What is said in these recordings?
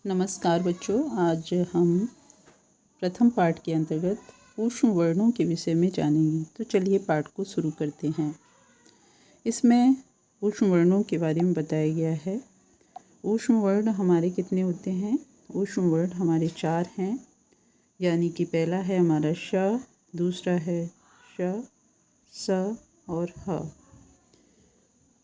नमस्कार बच्चों, आज हम प्रथम पाठ के अंतर्गत ऊष्म वर्णों के विषय में जानेंगे। तो चलिए पाठ को शुरू करते हैं। इसमें ऊष्म वर्णों के बारे में बताया गया है। ऊष्म वर्ण हमारे कितने होते हैं? ऊष्म वर्ण हमारे 4 हैं, यानी कि पहला है हमारा श, दूसरा है श, स और ह।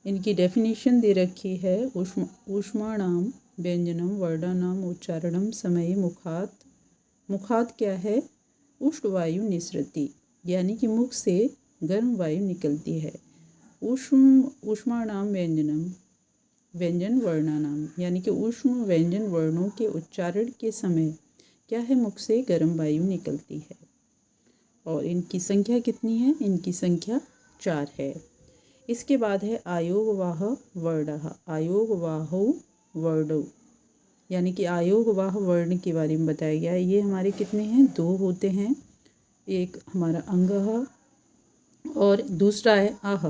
इनकी डेफिनेशन दे रखी है। ऊष्माणाम व्यंजनम वर्णानाम उच्चारणम समये मुखात। मुखात क्या है? उष्ण वायु निसृति, यानी कि मुख से गर्म वायु निकलती है। ऊष्माणाम व्यंजनम, व्यंजन वर्णानाम, यानी कि ऊष्म व्यंजन वर्णों के उच्चारण के समय क्या है? मुख से गर्म वायु निकलती है। और इनकी संख्या कितनी है? इनकी संख्या 4 है। इसके बाद है आयोगवाह वर्णः। आयोगवाहो वर्णो, यानी कि आयोगवाह वर्ण के बारे में बताया गया है। ये हमारे कितने हैं? 2 होते हैं। एक हमारा अंगः और दूसरा है आह।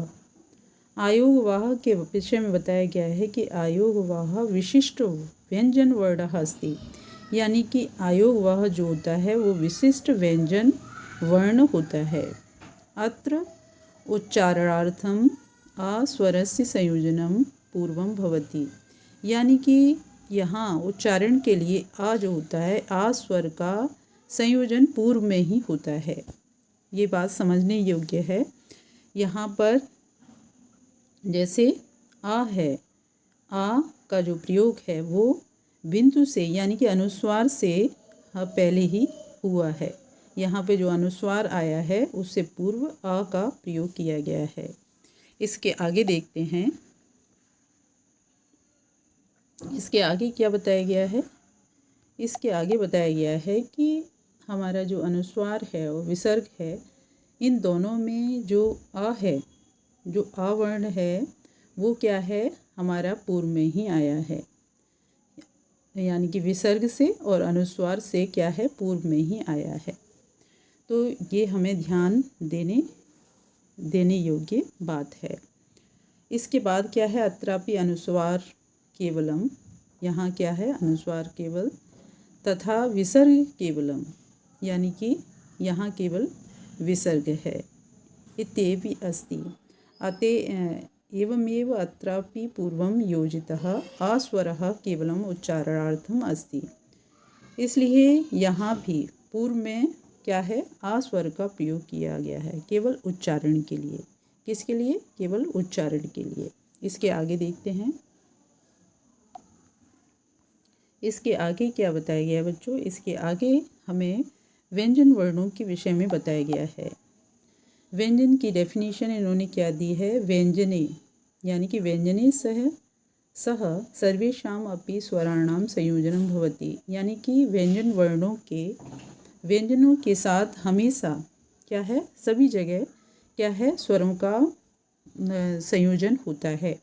आयोगवाह के विषय में बताया गया है कि आयोगवाह विशिष्ट व्यंजन वर्णः अस्ति, यानी कि आयोगवाह जो होता है वो विशिष्ट व्यंजन वर्ण होता है। अत्र उच्चारणार्थम अस्वरस्य संयोजनम पूर्वम भवति, यानी कि यहाँ उच्चारण के लिए आ जो होता है, आ स्वर का संयोजन पूर्व में ही होता है। ये बात समझने योग्य है। यहाँ पर जैसे आ है, आ का जो प्रयोग है वो बिंदु से, यानी कि अनुस्वार से पहले ही हुआ है। यहाँ पे जो अनुस्वार आया है उससे पूर्व आ का प्रयोग किया गया है। इसके आगे देखते हैं। इसके आगे क्या बताया गया है? इसके आगे बताया गया है कि हमारा जो अनुस्वार है और विसर्ग है, इन दोनों में जो आ है, जो आ वर्ण है वो क्या है? हमारा पूर्व में ही आया है, यानी कि विसर्ग से और अनुस्वार से क्या है? पूर्व में ही आया है। तो ये हमें ध्यान देने योग्य बात है। इसके बाद क्या है? अत्रापि अनुस्वार केवलम, यहाँ क्या है? अनुस्वार केवल, तथा विसर्ग केवलम, यानी कि यहाँ केवल विसर्ग है। इत्येवि अस्ति एवमेव अत्रापि पूर्वं योजितः आस्वरः केवलम उच्चारणार्थम अस्ति। इसलिए यहाँ भी पूर्व में क्या है? आ स्वर का प्रयोग किया गया है केवल उच्चारण के लिए। किसके लिए? केवल उच्चारण के लिए। इसके आगे देखते हैं। इसके आगे क्या बताया गया है बच्चों? इसके आगे हमें व्यंजन वर्णों के विषय में बताया गया है। व्यंजन की डेफिनेशन इन्होंने क्या दी है? व्यंजने, यानी कि व्यंजने सह सर्वेषाम अपि स्वराणाम संयोजनम भवति, यानी कि व्यंजन वर्णों के व्यंजनों के साथ हमेशा क्या है? सभी जगह क्या है? स्वरों का संयोजन होता है।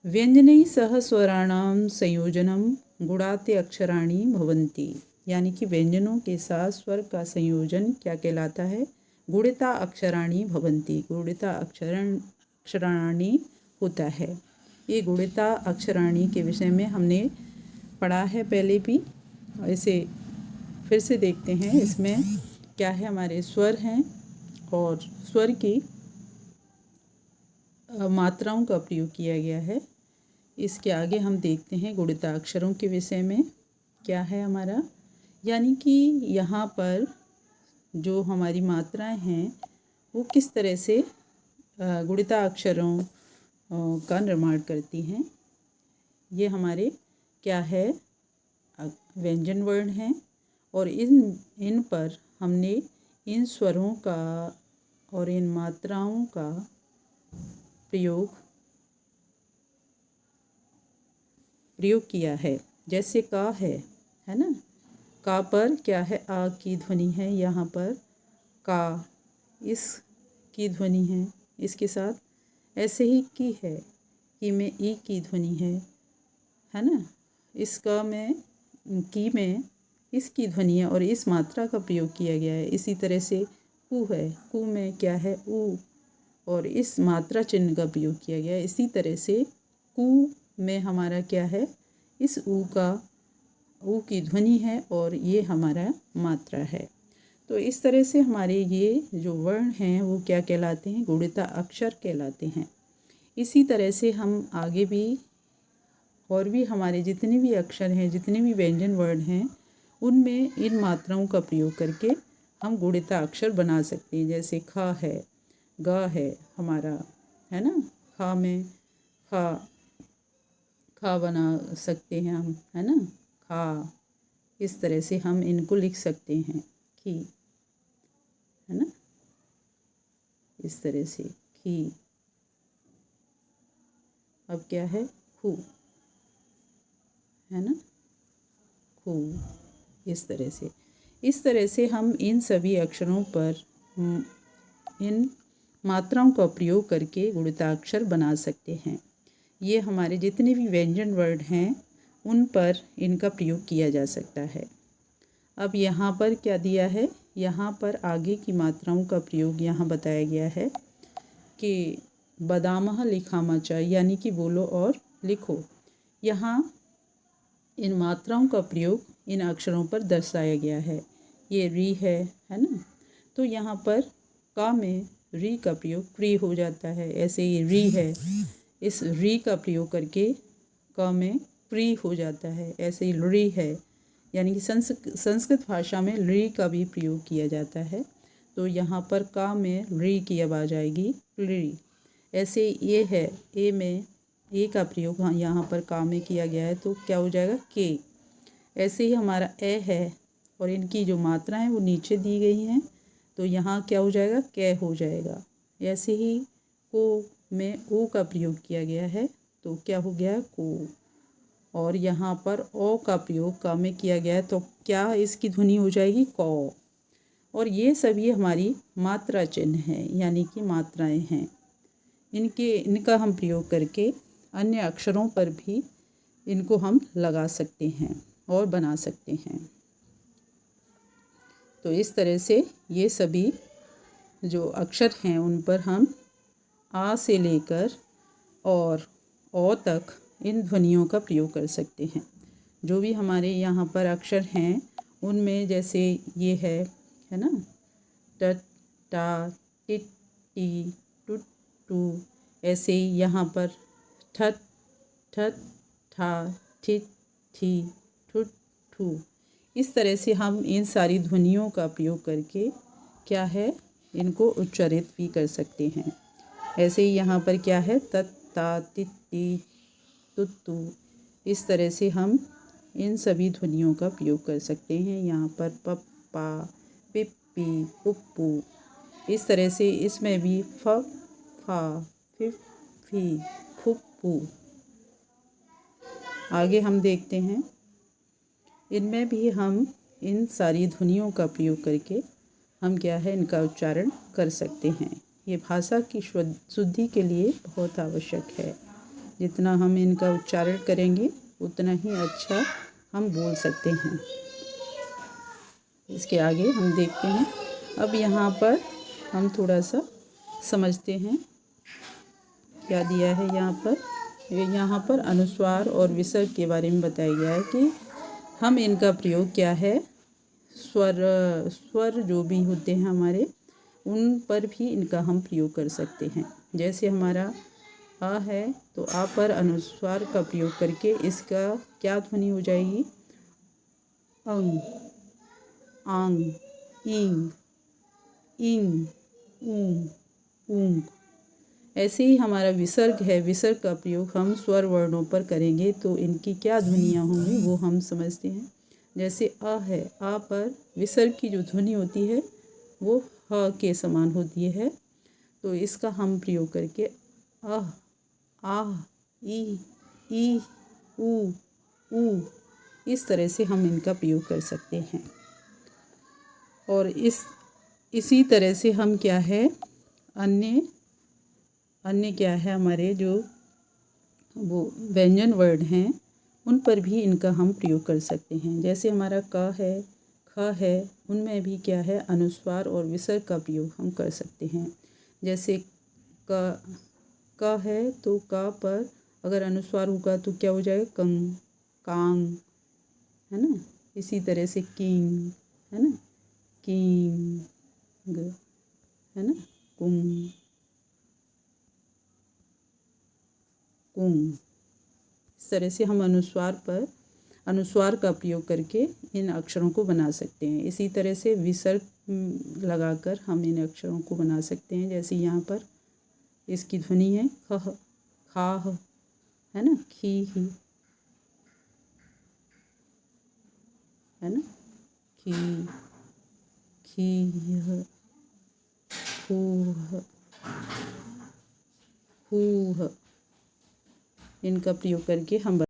व्यंजनैः सह स्वराणां संयोजनं गुणाते अक्षराणि भवन्ति, यानी कि व्यंजनों के साथ स्वर का संयोजन क्या कहलाता है? गुणिता अक्षराणि भवन्ति। गुणिता अक्षराणि होता है। ये गुणिता अक्षराणि के विषय में हमने पढ़ा है पहले भी। इसे फिर से देखते हैं। इसमें क्या है? हमारे स्वर हैं और स्वर की मात्राओं का प्रयोग किया गया है। इसके आगे हम देखते हैं गुणिता अक्षरों के विषय में क्या है हमारा, यानी कि यहाँ पर जो हमारी मात्राएं हैं वो किस तरह से गुणिता अक्षरों का निर्माण करती हैं। ये हमारे क्या है? व्यंजन वर्ण हैं और इन पर हमने इन स्वरों का और इन मात्राओं का प्रयोग किया है। जैसे का है ना? का पर क्या है? आ की ध्वनि है। यहाँ पर का इस की ध्वनि है इसके साथ। ऐसे ही की है, की में ई की ध्वनि है ना? इसका में की में इसकी ध्वनि है और इस मात्रा का प्रयोग किया गया है। इसी तरह से कु है, कु में क्या है? उ और इस मात्रा चिन्ह का प्रयोग किया गया है। इसी तरह से कु में हमारा क्या है? इस ऊ का ऊ की ध्वनि है और ये हमारा मात्रा है। तो इस तरह से हमारे ये जो वर्ण हैं वो क्या कहलाते हैं? गुणिता अक्षर कहलाते हैं। इसी तरह से हम आगे भी और भी हमारे जितने भी अक्षर हैं, जितने भी व्यंजन वर्ण हैं, उनमें इन मात्राओं का प्रयोग करके हम गुणिता अक्षर बना सकते हैं। जैसे ख है, ग है हमारा, है ना। ख में खा बना सकते हैं हम, है ना। खा, इस तरह से हम इनको लिख सकते हैं, खी, है ना, इस तरह से खी। अब क्या है? खू, है ना, खू, इस तरह से हम इन सभी अक्षरों पर इन मात्राओं का प्रयोग करके गुणिताक्षर बना सकते हैं। ये हमारे जितने भी व्यंजन वर्ण हैं उन पर इनका प्रयोग किया जा सकता है। अब यहाँ पर क्या दिया है? यहाँ पर आगे की मात्राओं का प्रयोग यहाँ बताया गया है कि बदामह लिखामा च, यानी कि बोलो और लिखो। यहाँ इन मात्राओं का प्रयोग इन अक्षरों पर दर्शाया गया है। ये री है ना। तो यहाँ पर का में री का प्रयोग क्री हो जाता है। ऐसे ये री है, इस री का प्रयोग करके क में प्री हो जाता है। ऐसे ही री है, यानी कि संस्कृत भाषा में री का भी प्रयोग किया जाता है। तो यहाँ पर का में री की आवाज़ आएगी, री। ऐसे ये है, ए में ए का प्रयोग यहाँ पर का में किया गया है, तो क्या हो जाएगा? के। ऐसे ही हमारा ए है और इनकी जो मात्रा है वो नीचे दी गई हैं, तो यहाँ क्या हो जाएगा? कै हो जाएगा। ऐसे ही को में ओ का प्रयोग किया गया है, तो क्या हो गया? को। और यहाँ पर ओ का प्रयोग का में किया गया है, तो क्या इसकी ध्वनि हो जाएगी? कौ। और ये सभी हमारी मात्रा चिन्ह हैं, यानी कि मात्राएं हैं। इनका हम प्रयोग करके अन्य अक्षरों पर भी इनको हम लगा सकते हैं और बना सकते हैं। तो इस तरह से ये सभी जो अक्षर हैं उन पर हम आ से लेकर और ओ तक इन ध्वनियों का प्रयोग कर सकते हैं। जो भी हमारे यहाँ पर अक्षर हैं उनमें जैसे ये है ना, ट, टा, टिट, टी, टुट, टू। ऐसे ही यहाँ पर ठट, ठट, ठा, ठिट, ठी, ठुट, ठू। इस तरह से हम इन सारी ध्वनियों का प्रयोग करके क्या है, इनको उच्चारित भी कर सकते हैं। ऐसे ही यहाँ पर क्या है? तत, ता, तित, ती, तुत, तू। इस तरह से हम इन सभी ध्वनियों का प्रयोग कर सकते हैं। यहाँ पर पप, पा, पिप, पी, पुप्पू। इस तरह से इसमें भी फ, फा, फिफ, फी, फुप्पू। आगे हम देखते हैं, इनमें भी हम इन सारी ध्वनियों का प्रयोग करके हम क्या है, इनका उच्चारण कर सकते हैं। ये भाषा की शुद्धि के लिए बहुत आवश्यक है। जितना हम इनका उच्चारण करेंगे उतना ही अच्छा हम बोल सकते हैं। इसके आगे हम देखते हैं। अब यहाँ पर हम थोड़ा सा समझते हैं क्या दिया है यहाँ पर। यहाँ पर अनुस्वार और विसर्ग के बारे में बताया गया है कि हम इनका प्रयोग क्या है, स्वर जो भी होते हैं हमारे, उन पर भी इनका हम प्रयोग कर सकते हैं। जैसे हमारा आ है, तो आ पर अनुस्वार का प्रयोग करके इसका क्या ध्वनि हो जाएगी? अंग, आंग, इंग, इंग, ऊंग, ऊंग। ऐसे ही हमारा विसर्ग है, विसर्ग का प्रयोग हम स्वर वर्णों पर करेंगे तो इनकी क्या ध्वनियाँ होंगी वो हम समझते हैं। जैसे अ है, आ पर विसर्ग की जो ध्वनि होती है वो ह के समान होती है, तो इसका हम प्रयोग करके अह, आह, ई, ऊ, ऊ, इस तरह से हम इनका प्रयोग कर सकते हैं। और इसी तरह से हम क्या है, अन्य क्या है, हमारे जो वो व्यंजन वर्ड हैं उन पर भी इनका हम प्रयोग कर सकते हैं। जैसे हमारा क है, ख है, उनमें भी क्या है, अनुस्वार और विसर्ग का प्रयोग हम कर सकते हैं। जैसे क है, तो क पर अगर अनुस्वार होगा तो क्या हो जाएगा? कंग, कांग, है ना। इसी तरह से किंग, है ना, किंग, है ना, कुंग, कुंग। इस तरह से हम अनुस्वार का प्रयोग करके इन अक्षरों को बना सकते हैं। इसी तरह से विसर्ग लगाकर हम इन अक्षरों को बना सकते हैं। जैसे यहाँ पर इसकी ध्वनि है खह, खाह, है ना, खी ही, है ना, खी, खीह, खूह, खूह। इनका प्रयोग करके हम